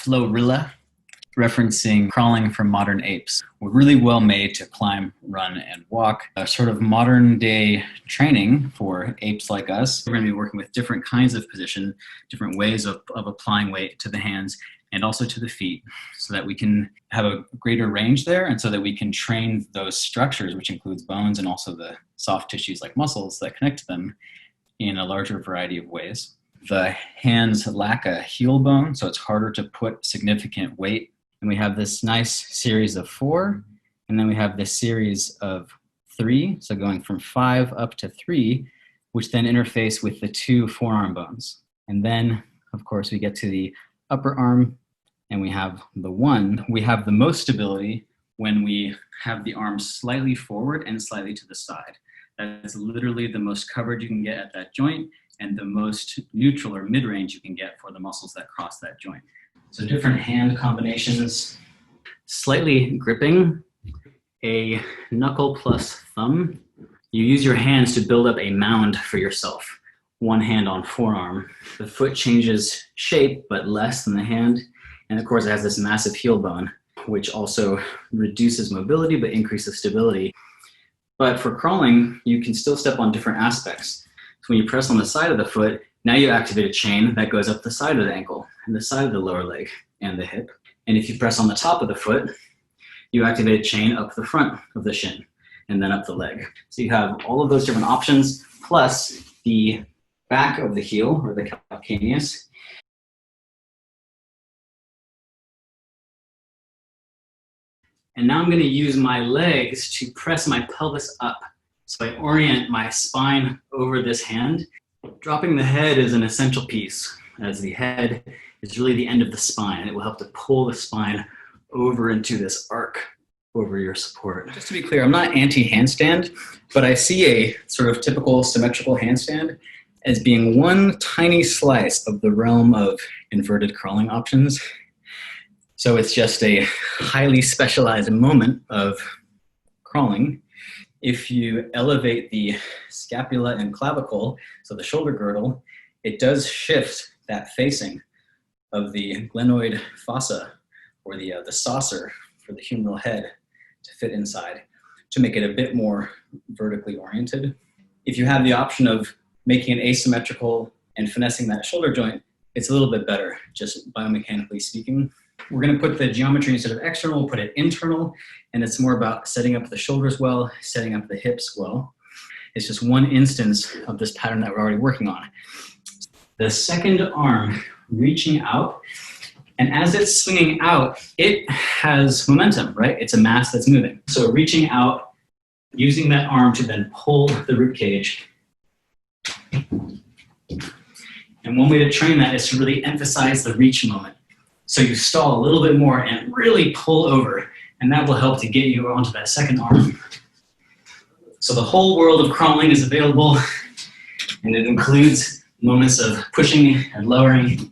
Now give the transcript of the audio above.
Flowrilla, referencing crawling from modern apes. We're really well made to climb, run, and walk. A sort of modern day training for apes like us. We're going to be working with different kinds of position, different ways of applying weight to the hands and also to the feet, so that we can have a greater range there, and so that we can train those structures, which includes bones and also the soft tissues like muscles that connect to them, in a larger variety of ways. The hands lack a heel bone, so it's harder to put significant weight. And we have this nice series of 4, and then we have this series of 3, so going from 5 up to 3, which then interface with the 2 forearm bones. And then, of course, we get to the upper arm, and we have the 1. We have the most stability when we have the arms slightly forward and slightly to the side. That's literally the most coverage you can get at that joint, and the most neutral or mid-range you can get for the muscles that cross that joint. So different hand combinations, slightly gripping, a knuckle plus thumb. You use your hands to build up a mound for yourself. One hand on forearm. The foot changes shape, but less than the hand. And of course it has this massive heel bone, which also reduces mobility, but increases stability. But for crawling, you can still step on different aspects. So when you press on the side of the foot, now you activate a chain that goes up the side of the ankle and the side of the lower leg and the hip. And if you press on the top of the foot, you activate a chain up the front of the shin and then up the leg. So you have all of those different options, plus the back of the heel, or the calcaneus. And now I'm going to use my legs to press my pelvis up. So I orient my spine over this hand. Dropping the head is an essential piece, as the head is really the end of the spine. It will help to pull the spine over into this arc over your support. Just to be clear, I'm not anti-handstand, but I see a sort of typical symmetrical handstand as being one tiny slice of the realm of inverted crawling options. So it's just a highly specialized moment of crawling. If you elevate the scapula and clavicle, so the shoulder girdle, it does shift that facing of the glenoid fossa, or the saucer for the humeral head, to fit inside, to make it a bit more vertically oriented. If you have the option of making it asymmetrical and finessing that shoulder joint, it's a little bit better, just biomechanically speaking. We're going to put the geometry, instead of external, we'll put it internal, and it's more about setting up the shoulders well, setting up the hips well. It's just one instance of this pattern that we're already working on. The second arm reaching out, and as it's swinging out, it has momentum, right? It's a mass that's moving. So reaching out, using that arm to then pull the rib cage. And one way to train that is to really emphasize the reach moment. So you stall a little bit more and really pull over, and that will help to get you onto that second arm. So the whole world of crawling is available, and it includes moments of pushing and lowering.